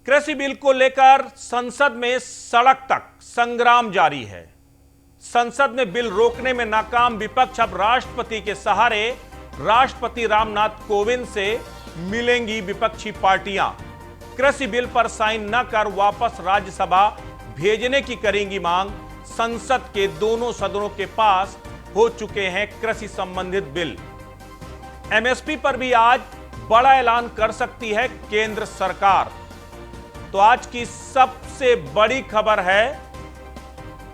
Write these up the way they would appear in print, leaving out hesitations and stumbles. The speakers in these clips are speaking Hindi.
कृषि बिल को लेकर संसद में सड़क तक संग्राम जारी है। संसद में बिल रोकने में नाकाम विपक्ष अब राष्ट्रपति के सहारे राष्ट्रपति रामनाथ कोविंद से मिलेंगी विपक्षी पार्टियां। कृषि बिल पर साइन न कर वापस राज्यसभा भेजने की करेंगी मांग। संसद के दोनों सदनों के पास हो चुके हैं कृषि संबंधित बिल। एमएसपी पर भी आज बड़ा ऐलान कर सकती है केंद्र सरकार। तो आज की सबसे बड़ी खबर है,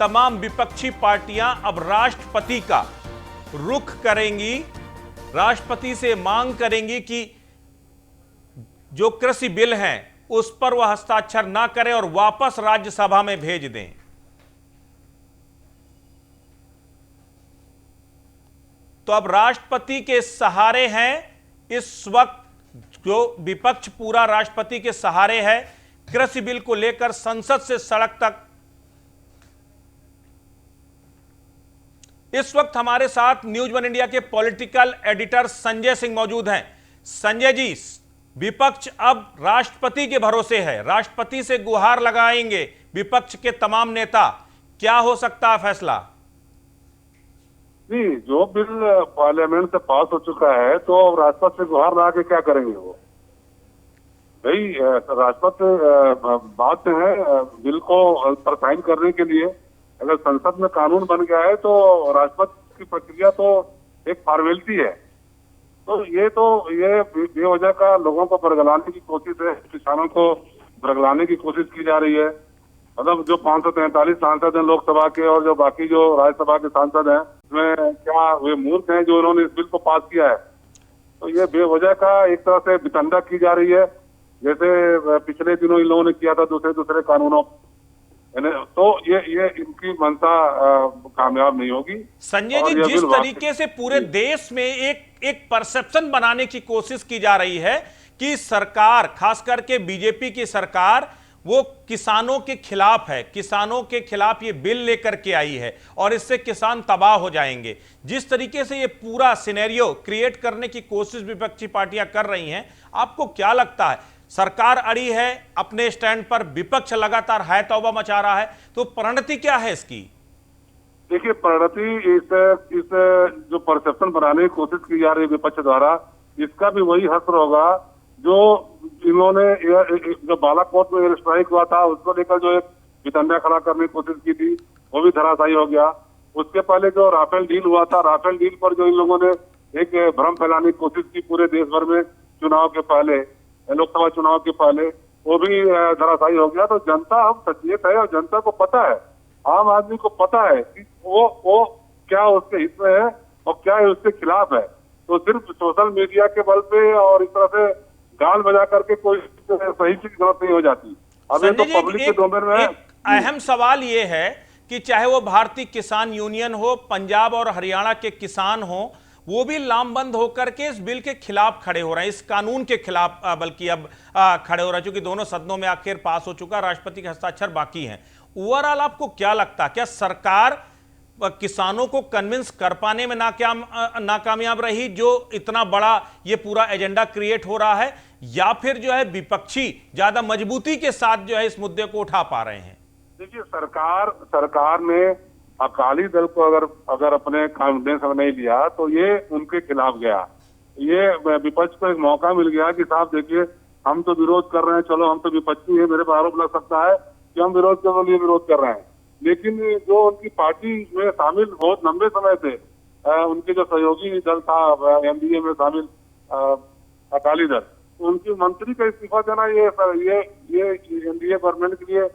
तमाम विपक्षी पार्टियां अब राष्ट्रपति का रुख करेंगी, राष्ट्रपति से मांग करेंगी कि जो कृषि बिल हैं उस पर वह हस्ताक्षर ना करें और वापस राज्यसभा में भेज दें। तो अब राष्ट्रपति के सहारे हैं इस वक्त, जो विपक्ष पूरा राष्ट्रपति के सहारे है। कृषि बिल को लेकर संसद से सड़क तक। इस वक्त हमारे साथ न्यूज वन इंडिया के पॉलिटिकल एडिटर संजय सिंह मौजूद हैं। संजय जी, विपक्ष अब राष्ट्रपति के भरोसे है, राष्ट्रपति से गुहार लगाएंगे विपक्ष के तमाम नेता। क्या हो सकता है फैसला? जी, जो बिल पार्लियामेंट से पास हो चुका है तो राष्ट्रपति से गुहार लगा के क्या करेंगे वो? भाई राष्ट्रपति बात है बिल को पर साइन करने के लिए। अगर संसद में कानून बन गया है तो राष्ट्रपति की प्रक्रिया तो एक फॉर्मेलिटी है। तो ये बेवजह का लोगों को बरगलाने की कोशिश है, किसानों को बरगलाने की कोशिश की जा रही है। मतलब जो 543 सांसद हैं लोकसभा के और जो बाकी जो राज्यसभा के सांसद हैं, उसमें क्या वे मूर्ख हैं जो उन्होंने इस बिल को पास किया है? तो ये बेवजह का एक तरह से वितंडा की जा रही है, जैसे पिछले दिनों इन लोगों ने किया था दूसरे कानूनों। तो ये इनकी मंशा कामयाब नहीं होगी। संजय जी, जिस तरीके से पूरे देश में एक परसेप्शन बनाने की कोशिश की जा रही है कि सरकार, खास करके बीजेपी की सरकार, वो किसानों के खिलाफ है, किसानों के खिलाफ ये बिल लेकर के आई है और इससे किसान तबाह हो जाएंगे। जिस तरीके से ये पूरा सिनेरियो क्रिएट करने की कोशिश विपक्षी पार्टियां कर रही हैं, आपको क्या लगता है? सरकार अड़ी है अपने स्टैंड पर, विपक्ष लगातार है तौबा मचा रहा है, तो परिणति क्या है इसकी? देखिए, परिणति इस जो परसेप्शन बनाने की कोशिश की जा रही है विपक्ष द्वारा, इसका भी वही हश्र होगा जो इन्होंने जो बालाकोट में एयर स्ट्राइक हुआ था उसको लेकर जो एक वितंडा खड़ा करने की कोशिश की थी, वो भी धराशायी हो गया। उसके पहले जो राफेल डील हुआ था, राफेल डील पर जो इन लोगों ने एक भ्रम फैलाने की कोशिश की पूरे देश भर में चुनाव के पहले, लोकसभा चुनाव के पहले, वो भी धराशायी हो गया। तो जनता अब सचेत है और जनता को पता है, आम आदमी को पता है कि वो क्या उसके हित में है और क्या उसके खिलाफ है। तो सिर्फ सोशल मीडिया के बल पे और इस तरह से गाल बजा करके कोई सही चीज गलत नहीं हो जाती। अब ये तो पब्लिक के डोमेन में है। अहम सवाल ये है कि चाहे वो भारतीय किसान यूनियन हो, पंजाब और हरियाणा के किसान हो, वो भी लामबंद होकर के इस बिल के खिलाफ खड़े हो रहे हैं, इस कानून के खिलाफ बल्कि अब खड़े हो रहे हैं, क्योंकि दोनों सदनों में आखिर पास हो चुका, राष्ट्रपति के हस्ताक्षर बाकी हैं। ओवरऑल आपको क्या लगता है, क्या सरकार किसानों को कन्विंस कर पाने में नाकामयाब रही, जो इतना बड़ा ये पूरा एजेंडा क्रिएट हो रहा है, या फिर जो है विपक्षी ज्यादा मजबूती के साथ जो है इस मुद्दे को उठा पा रहे हैं? देखिए, सरकार ने अकाली दल को अगर अपने कॉन्फिडेंस में नहीं लिया तो ये उनके खिलाफ गया। ये विपक्ष को एक मौका मिल गया कि साहब देखिए, हम तो विरोध कर रहे हैं, चलो हम तो विपक्षी है, मेरे पर आरोप लग सकता है कि हम विरोध के लिए विरोध कर रहे हैं। लेकिन जो उनकी पार्टी में शामिल बहुत लंबे समय से उनके जो सहयोगी दल था एनडीए में शामिल अकाली दल, उनकी मंत्री का इस्तीफा देना ये एनडीए गवर्नमेंट के लिए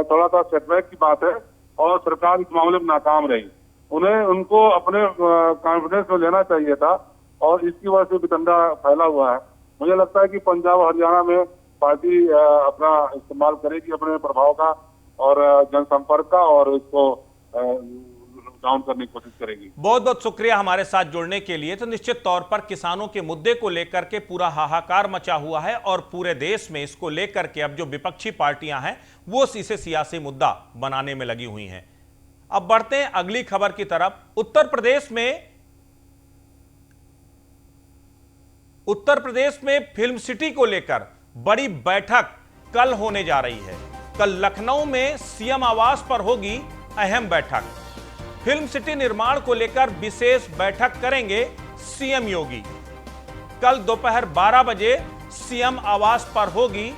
थोड़ा सा सेटबैक की बात है और सरकार इस मामले में नाकाम रही। उनको अपने कॉन्फिडेंस में लेना चाहिए था और इसकी वजह से वितंडा फैला हुआ है। मुझे लगता है कि पंजाब हरियाणा में पार्टी अपना इस्तेमाल करेगी अपने प्रभाव का और जनसंपर्क का और इसको डाउन करने की कोशिश करेगी। बहुत बहुत शुक्रिया हमारे साथ जुड़ने के लिए। तो निश्चित तौर पर किसानों के मुद्दे को लेकर के पूरा हाहाकार मचा हुआ है और पूरे देश में इसको लेकर के अब जो विपक्षी पार्टियां हैं वो इसे सियासी मुद्दा बनाने में लगी हुई हैं। अब बढ़ते हैं अगली खबर की तरफ। उत्तर प्रदेश में फिल्म सिटी को लेकर बड़ी बैठक कल होने जा रही है। कल लखनऊ में सीएम आवास पर होगी अहम बैठक। फिल्म सिटी निर्माण को लेकर विशेष बैठक करेंगे सीएम योगी। कल दोपहर 12 बजे सीएम आवास पर होगी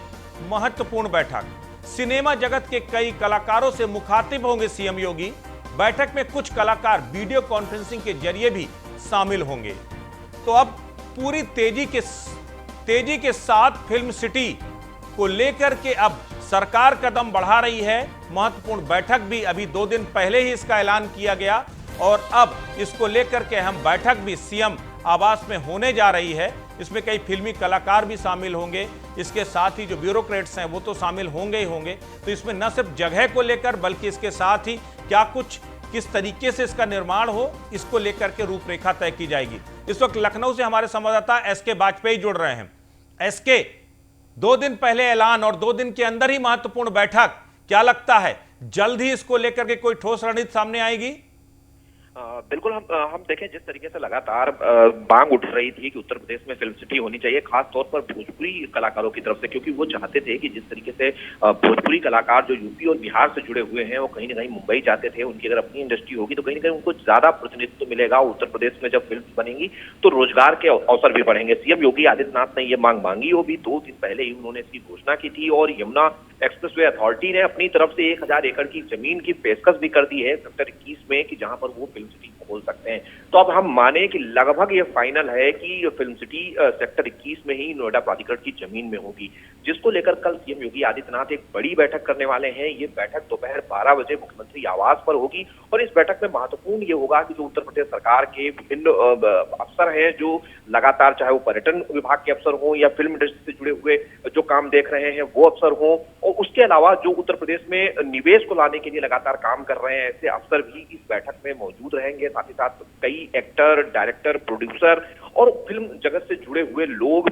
महत्वपूर्ण बैठक। सिनेमा जगत के कई कलाकारों से मुखातिब होंगे सीएम योगी। बैठक में कुछ कलाकार वीडियो कॉन्फ्रेंसिंग के जरिए भी शामिल होंगे। तो अब पूरी तेजी के साथ फिल्म सिटी को लेकर के अब सरकार कदम बढ़ा रही है। महत्वपूर्ण बैठक भी अभी 2 दिन पहले ही इसका ऐलान किया गया और अब इसको लेकर के अहम बैठक भी सीएम आवास में होने जा रही है। इसमें कई फिल्मी कलाकार भी शामिल होंगे, इसके साथ ही जो ब्यूरोक्रेट्स हैं वो तो शामिल होंगे ही होंगे। तो इसमें न सिर्फ जगह को लेकर बल्कि इसके साथ ही क्या कुछ किस तरीके से इसका निर्माण हो, इसको लेकर के रूपरेखा तय की जाएगी। इस वक्त लखनऊ से हमारे संवाददाता एसके बाजपेयी जुड़ रहे हैं। एसके, 2 दिन पहले ऐलान और 2 दिन के अंदर ही महत्वपूर्ण बैठक, क्या लगता है जल्द ही इसको लेकर के कोई ठोस रणनीति सामने आएगी? बिल्कुल, हम देखें जिस तरीके से लगातार मांग उठ रही थी कि उत्तर प्रदेश में फिल्म सिटी होनी चाहिए, खास तौर पर भोजपुरी कलाकारों की तरफ से, क्योंकि वो चाहते थे कि जिस तरीके से भोजपुरी कलाकार जो यूपी और बिहार से जुड़े हुए हैं वो कहीं ना कहीं मुंबई जाते थे। उनकी अगर अपनी इंडस्ट्री होगी तो कहीं ना कहीं उनको ज्यादा प्रतिनिधित्व मिलेगा। उत्तर प्रदेश में जब फिल्म बनेंगी तो रोजगार के अवसर भी बढ़ेंगे। सीएम योगी आदित्यनाथ ने ये मांग मांगी, वो भी 2 दिन पहले ही उन्होंने इसकी घोषणा की थी और यमुना एक्सप्रेसवे अथॉरिटी ने अपनी तरफ से 1000 एकड़ की जमीन की पेशकश भी कर दी है सेक्टर 21 में कि जहां पर वो फिल्म सिटी खोल सकते हैं। तो अब हम माने कि लगभग ये फाइनल है कि फिल्म सिटी सेक्टर 21 में ही नोएडा प्राधिकरण की जमीन में होगी, जिसको लेकर कल सीएम योगी आदित्यनाथ एक बड़ी बैठक करने वाले हैं। ये बैठक दोपहर 12 बजे मुख्यमंत्री आवास पर होगी और इस बैठक में महत्वपूर्ण ये होगा कि जो उत्तर प्रदेश सरकार के विभिन्न अफसर हैं, जो लगातार चाहे वो पर्यटन विभाग के अफसर हों या फिल्म इंडस्ट्री से जुड़े हुए जो काम देख रहे हैं वो अफसर हों, और उसके अलावा जो उत्तर प्रदेश में निवेश को लाने के लिए लगातार काम कर रहे हैं ऐसे अफसर भी इस बैठक में मौजूद रहेंगे। साथ ही साथ कई एक्टर, डायरेक्टर, प्रोड्यूसर और फिल्म जगत से जुड़े हुए लोग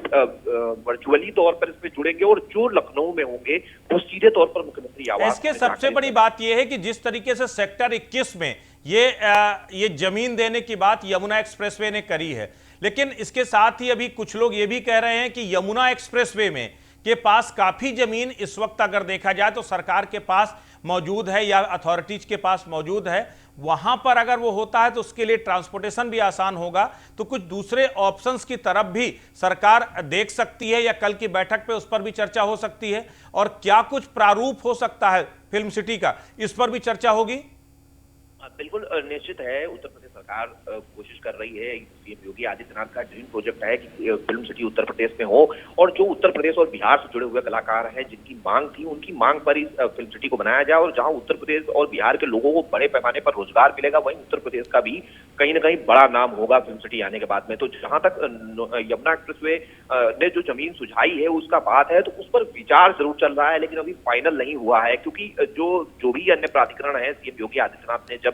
वर्चुअली तौर पर इसमें जुड़ेंगे और जो लखनऊ में होंगे वो सीधे तौर पर मुख्यमंत्री आवास। इसके सबसे बड़ी बात यह है कि जिस तरीके से सेक्टर 21 में ये जमीन देने की बात यमुना एक्सप्रेसवे ने करी है, लेकिन इसके साथ ही अभी कुछ लोग ये भी कह रहे हैं कि यमुना एक्सप्रेसवे में के पास काफी जमीन इस वक्त अगर देखा जाए तो सरकार के पास मौजूद है या अथॉरिटीज के पास मौजूद है। वहां पर अगर वो होता है तो उसके लिए ट्रांसपोर्टेशन भी आसान होगा। तो कुछ दूसरे ऑप्शंस की तरफ भी सरकार देख सकती है या कल की बैठक पे उस पर भी चर्चा हो सकती है। और क्या कुछ प्रारूप हो सकता है फिल्म सिटी का, इस पर भी चर्चा होगी। बिल्कुल निश्चित है, उत्तर प्रदेश सरकार कोशिश कर रही है। सीएम योगी आदित्यनाथ का ड्रीम प्रोजेक्ट है कि फिल्म सिटी उत्तर प्रदेश में हो और जो उत्तर प्रदेश और बिहार से जुड़े हुए कलाकार हैं जिनकी मांग थी उनकी मांग पर इस फिल्म सिटी को बनाया जाए और जहां उत्तर प्रदेश और बिहार के लोगों को बड़े पैमाने पर रोजगार मिलेगा, वहीं उत्तर प्रदेश का भी कहीं ना कहीं बड़ा नाम होगा फिल्म सिटी आने के बाद में। तो जहां तक यमुना एक्सप्रेसवे ने जो जमीन सुझाई है उसका बात है तो उस पर विचार जरूर चल रहा है, लेकिन अभी फाइनल नहीं हुआ है, क्योंकि जो भी अन्य प्राधिकरण है, सीएम योगी आदित्यनाथ ने जब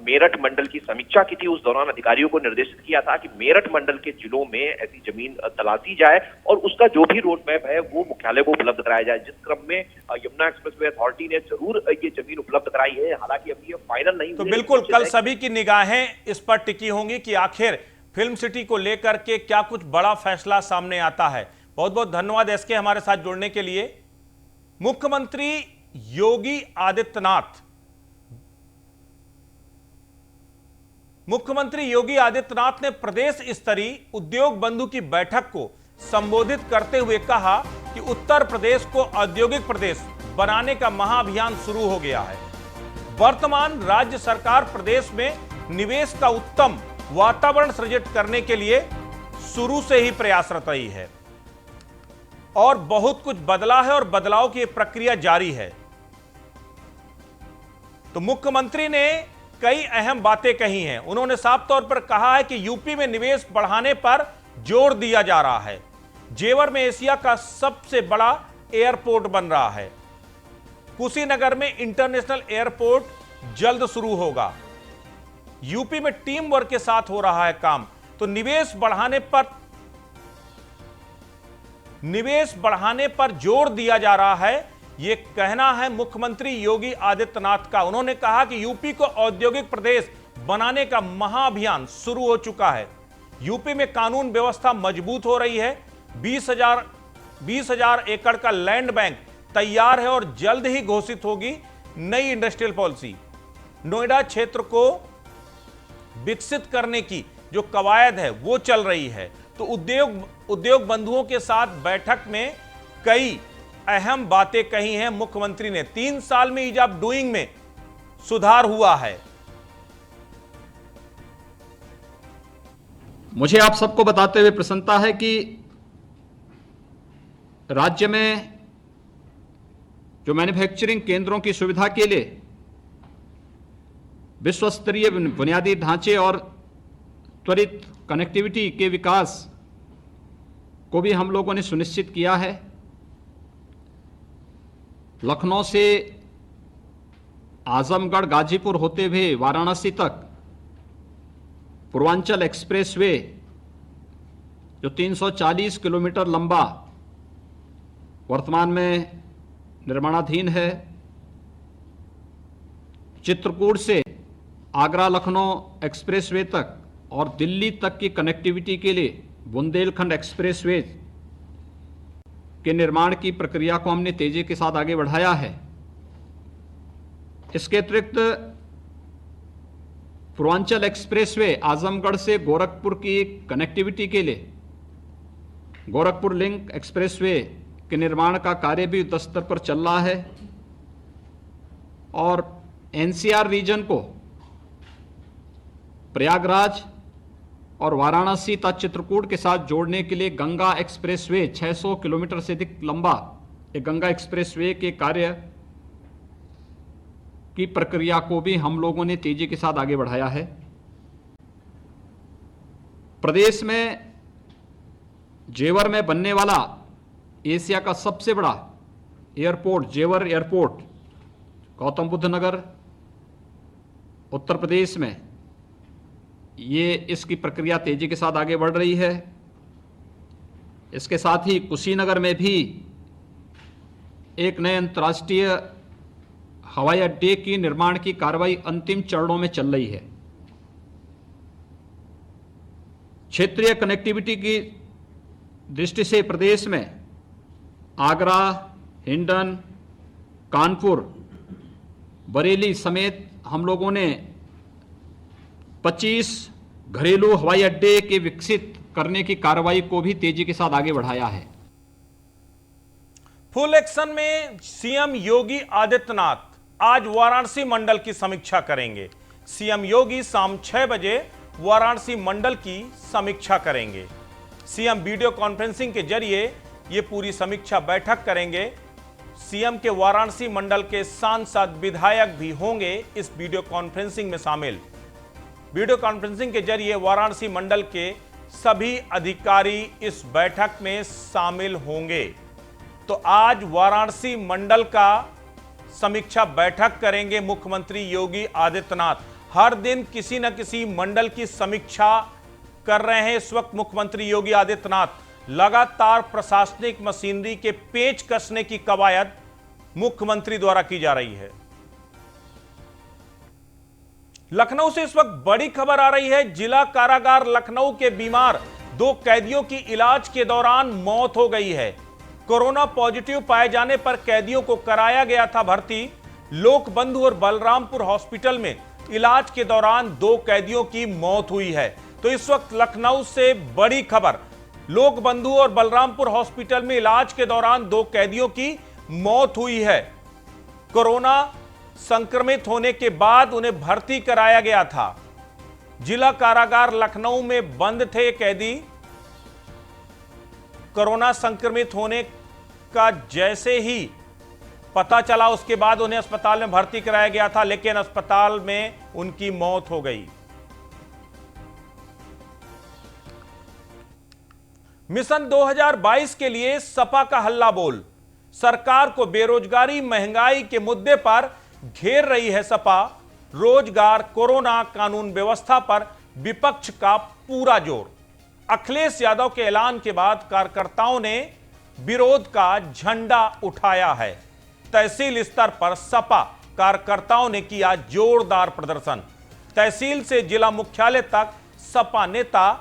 मेरठ मंडल की समीक्षा की थी उस दौरान अधिकारियों को निर्देशित किया था कि मेरठ मंडल के जिलों में ऐसी जमीन तलाशी जाए और उसका जो भी रोड मैप है वो मुख्यालय को उपलब्ध कराया जाए, जिस क्रम में यमुना एक्सप्रेसवे अथॉरिटी ने जरूर ये जमीन उपलब्ध कराई है। हालांकि अभी ये फाइनल नहीं तो बिल्कुल कल सभी की निगाहें इस पर टिकी होंगी कि आखिर फिल्म सिटी को लेकर के क्या कुछ बड़ा फैसला सामने आता है। बहुत बहुत धन्यवाद एसके हमारे साथ जुड़ने के लिए। मुख्यमंत्री योगी आदित्यनाथ ने प्रदेश स्तरीय उद्योग बंधु की बैठक को संबोधित करते हुए कहा कि उत्तर प्रदेश को औद्योगिक प्रदेश बनाने का महाअभियान शुरू हो गया है। वर्तमान राज्य सरकार प्रदेश में निवेश का उत्तम वातावरण सृजित करने के लिए शुरू से ही प्रयासरत रही है और बहुत कुछ बदला है और बदलाव की प्रक्रिया जारी है। तो मुख्यमंत्री ने कई अहम बातें कही हैं। उन्होंने साफ तौर पर कहा है कि यूपी में निवेश बढ़ाने पर जोर दिया जा रहा है। जेवर में एशिया का सबसे बड़ा एयरपोर्ट बन रहा है। कुशीनगर में इंटरनेशनल एयरपोर्ट जल्द शुरू होगा। यूपी में टीम वर्क के साथ हो रहा है काम। तो निवेश बढ़ाने पर जोर दिया जा रहा है, यह कहना है मुख्यमंत्री योगी आदित्यनाथ का। उन्होंने कहा कि यूपी को औद्योगिक प्रदेश बनाने का महाअभियान शुरू हो चुका है। यूपी में कानून व्यवस्था मजबूत हो रही है। 20,000 एकड़ का लैंड बैंक तैयार है और जल्द ही घोषित होगी नई इंडस्ट्रियल पॉलिसी। नोएडा क्षेत्र को विकसित करने की जो कवायद है वो चल रही है। तो उद्योग बंधुओं के साथ बैठक में कई अहम बातें कही हैं मुख्यमंत्री ने। 3 साल में ईज ऑफ डूइंग में सुधार हुआ है। मुझे आप सबको बताते हुए प्रसन्नता है कि राज्य में जो मैन्युफैक्चरिंग केंद्रों की सुविधा के लिए विश्व स्तरीय बुनियादी ढांचे और त्वरित कनेक्टिविटी के विकास को भी हम लोगों ने सुनिश्चित किया है। लखनऊ से आजमगढ़ गाजीपुर होते हुए वाराणसी तक पूर्वांचल एक्सप्रेसवे जो 340 किलोमीटर लंबा वर्तमान में निर्माणाधीन है। चित्रकूट से आगरा लखनऊ एक्सप्रेसवे तक और दिल्ली तक की कनेक्टिविटी के लिए बुंदेलखंड एक्सप्रेसवे के निर्माण की प्रक्रिया को हमने तेजी के साथ आगे बढ़ाया है। इसके अतिरिक्त पूर्वांचल एक्सप्रेसवे आजमगढ़ से गोरखपुर की कनेक्टिविटी के लिए गोरखपुर लिंक एक्सप्रेसवे के निर्माण का कार्य भी युद्ध स्तर पर चल रहा है और एनसीआर रीजन को प्रयागराज और वाराणसी तथा चित्रकूट के साथ जोड़ने के लिए गंगा एक्सप्रेसवे 600 किलोमीटर से अधिक लंबा एक गंगा एक्सप्रेसवे के कार्य की प्रक्रिया को भी हम लोगों ने तेजी के साथ आगे बढ़ाया है। प्रदेश में जेवर में बनने वाला एशिया का सबसे बड़ा एयरपोर्ट जेवर एयरपोर्ट गौतम बुद्ध नगर उत्तर प्रदेश में ये इसकी प्रक्रिया तेजी के साथ आगे बढ़ रही है। इसके साथ ही कुशीनगर में भी एक नए अंतर्राष्ट्रीय हवाई अड्डे की निर्माण की कार्रवाई अंतिम चरणों में चल रही है। क्षेत्रीय कनेक्टिविटी की दृष्टि से प्रदेश में आगरा, हिंडन, कानपुर, बरेली समेत हम लोगों ने 25 घरेलू हवाई अड्डे के विकसित करने की कार्रवाई को भी तेजी के साथ आगे बढ़ाया है। फुल एक्शन में सीएम योगी आदित्यनाथ आज वाराणसी मंडल की समीक्षा करेंगे। सीएम योगी शाम 6 बजे वाराणसी मंडल की समीक्षा करेंगे। सीएम वीडियो कॉन्फ्रेंसिंग के जरिए ये पूरी समीक्षा बैठक करेंगे। सीएम के वाराणसी मंडल के सांसद विधायक भी होंगे इस वीडियो कॉन्फ्रेंसिंग में शामिल। वीडियो कॉन्फ्रेंसिंग के जरिए वाराणसी मंडल के सभी अधिकारी इस बैठक में शामिल होंगे। तो आज वाराणसी मंडल का समीक्षा बैठक करेंगे मुख्यमंत्री योगी आदित्यनाथ। हर दिन किसी न किसी मंडल की समीक्षा कर रहे हैं इस वक्त मुख्यमंत्री योगी आदित्यनाथ। लगातार प्रशासनिक मशीनरी के पेच कसने की कवायद मुख्यमंत्री द्वारा की जा रही है। लखनऊ से इस वक्त बड़ी खबर आ रही है। जिला कारागार लखनऊ के बीमार 2 कैदियों की इलाज के दौरान मौत हो गई है। कोरोना पॉजिटिव पाए जाने पर कैदियों को कराया गया था भर्ती। लोकबंधु और बलरामपुर हॉस्पिटल में इलाज के दौरान 2 कैदियों की मौत हुई है। तो इस वक्त लखनऊ से बड़ी खबर, लोकबंधु और बलरामपुर हॉस्पिटल में इलाज के दौरान 2 कैदियों की मौत हुई है। कोरोना संक्रमित होने के बाद उन्हें भर्ती कराया गया था। जिला कारागार लखनऊ में बंद थे कैदी। कोरोना संक्रमित होने का जैसे ही पता चला उसके बाद उन्हें अस्पताल में भर्ती कराया गया था, लेकिन अस्पताल में उनकी मौत हो गई। मिशन 2022 के लिए सपा का हल्ला बोल। सरकार को बेरोजगारी महंगाई के मुद्दे पर घेर रही है सपा। रोजगार, कोरोना, कानून व्यवस्था पर विपक्ष का पूरा जोर। अखिलेश यादव के ऐलान के बाद कार्यकर्ताओं ने विरोध का झंडा उठाया है। तहसील स्तर पर सपा कार्यकर्ताओं ने किया जोरदार प्रदर्शन। तहसील से जिला मुख्यालय तक सपा नेता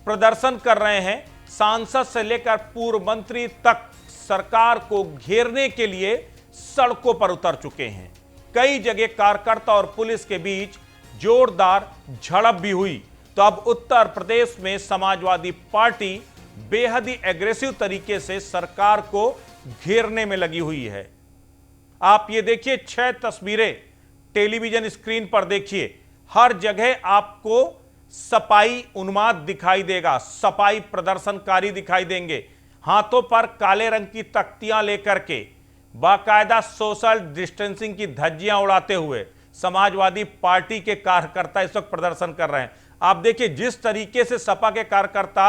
प्रदर्शन कर रहे हैं। सांसद से लेकर पूर्व मंत्री तक सरकार को घेरने के लिए सड़कों पर उतर चुके हैं। कई जगह कार्यकर्ता और पुलिस के बीच जोरदार झड़प भी हुई। तो अब उत्तर प्रदेश में समाजवादी पार्टी बेहद ही एग्रेसिव तरीके से सरकार को घेरने में लगी हुई है। आप ये देखिए 6 तस्वीरें टेलीविजन स्क्रीन पर देखिए। हर जगह आपको सपाई उन्माद दिखाई देगा, सपाई प्रदर्शनकारी दिखाई देंगे, हाथों पर काले रंग की तख्तियां लेकर के बाकायदा सोशल डिस्टेंसिंग की धज्जियां उड़ाते हुए समाजवादी पार्टी के कार्यकर्ता इस वक्त प्रदर्शन कर रहे हैं। आप देखिए जिस तरीके से सपा के कार्यकर्ता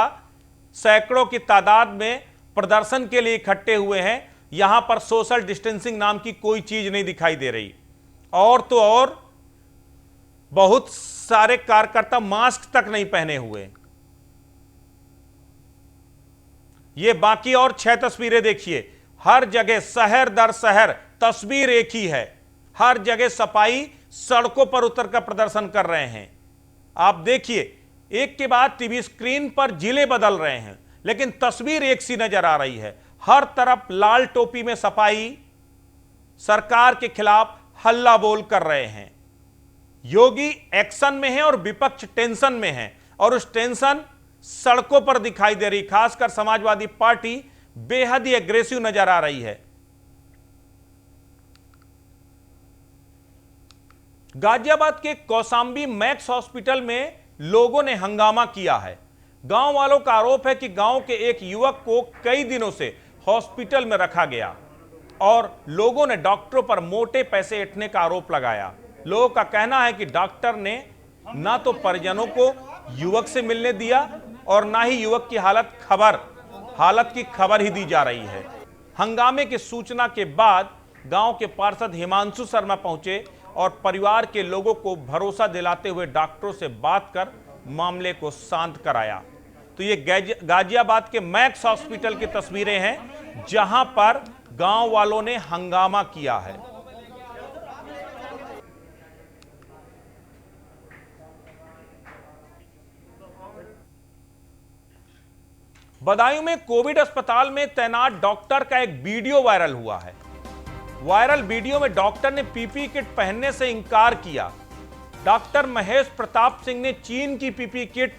सैकड़ों की तादाद में प्रदर्शन के लिए इकट्ठे हुए हैं, यहां पर सोशल डिस्टेंसिंग नाम की कोई चीज नहीं दिखाई दे रही। और तो और बहुत सारे कार्यकर्ता मास्क तक नहीं पहने हुए। ये बाकी और 6 तस्वीरें देखिए। हर जगह शहर दर शहर तस्वीर एक ही है। हर जगह सपाई सड़कों पर उतरकर प्रदर्शन कर रहे हैं। आप देखिए एक के बाद टीवी स्क्रीन पर जिले बदल रहे हैं, लेकिन तस्वीर एक सी नजर आ रही है। हर तरफ लाल टोपी में सपाई सरकार के खिलाफ हल्ला बोल कर रहे हैं। योगी एक्शन में है और विपक्ष टेंशन में है, और उस टेंशन सड़कों पर दिखाई दे रही। खासकर समाजवादी पार्टी बेहद ही एग्रेसिव नजर आ रही है। गाजियाबाद के कौसाम्बी मैक्स हॉस्पिटल में लोगों ने हंगामा किया है। गांव वालों का आरोप है कि गांव के एक युवक को कई दिनों से हॉस्पिटल में रखा गया और लोगों ने डॉक्टरों पर मोटे पैसे ऐंठने का आरोप लगाया। लोगों का कहना है कि डॉक्टर ने ना तो परिजनों को युवक से मिलने दिया और ना ही युवक की हालत की खबर ही दी जा रही है। हंगामे की सूचना के बाद गांव के पार्षद हिमांशु शर्मा पहुंचे और परिवार के लोगों को भरोसा दिलाते हुए डॉक्टरों से बात कर मामले को शांत कराया। तो ये गाजियाबाद के मैक्स हॉस्पिटल की तस्वीरें हैं जहां पर गांव वालों ने हंगामा किया है। बदायूं में कोविड अस्पताल में तैनात डॉक्टर का एक वीडियो वायरल हुआ है। वायरल वीडियो में डॉक्टर ने पीपीई किट पहनने से इंकार किया। डॉक्टर महेश प्रताप सिंह ने चीन की पीपीई किट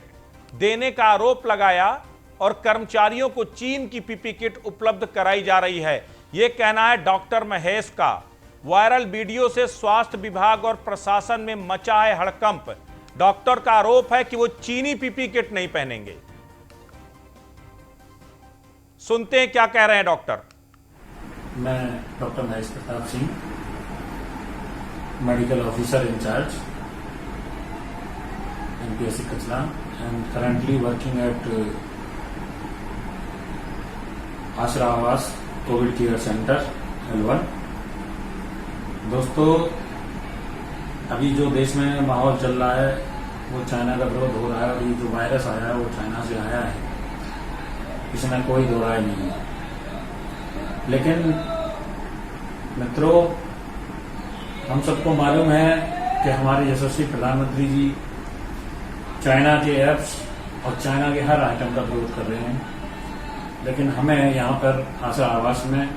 देने का आरोप लगाया और कर्मचारियों को चीन की पीपीई किट उपलब्ध कराई जा रही है, यह कहना है डॉक्टर महेश का। वायरल वीडियो से स्वास्थ्य विभाग और प्रशासन में मचा है हड़कंप। डॉक्टर का आरोप है कि वो चीनी पीपीई किट नहीं पहनेंगे। सुनते हैं क्या कह रहे हैं डॉक्टर। मैं doctor Mahesh Pratap Singh, medical officer incharge MPSC Kachla and currently working at Aasra Awas Covid care centre L1। दोस्तों, अभी जो देश में माहौल चल रहा है वो चाइना का विरोध हो रहा है और ये जो वायरस आया है वो चाइना से आया है, इसमें कोई दो राय नहीं है। लेकिन मित्रों, हम सबको मालूम है कि हमारे यशस्वी प्रधानमंत्री जी चाइना के ऐप्स और चाइना के हर आइटम का विरोध कर रहे हैं, लेकिन हमें यहाँ पर आशा आवास में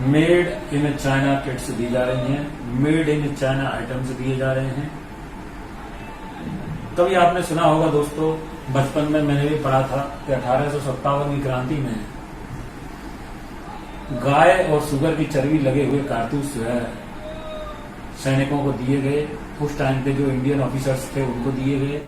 मेड इन चाइना किट्स दी जा रही हैं, मेड इन चाइना आइटम्स दिए जा रहे हैं। कभी आपने सुना होगा दोस्तों, बचपन में मैंने भी पढ़ा था कि 1857 की क्रांति में गाय और सुगर की चर्बी लगे हुए कारतूस जो है सैनिकों को दिए गए। उस टाइम पे जो इंडियन ऑफिसर्स थे उनको दिए गए।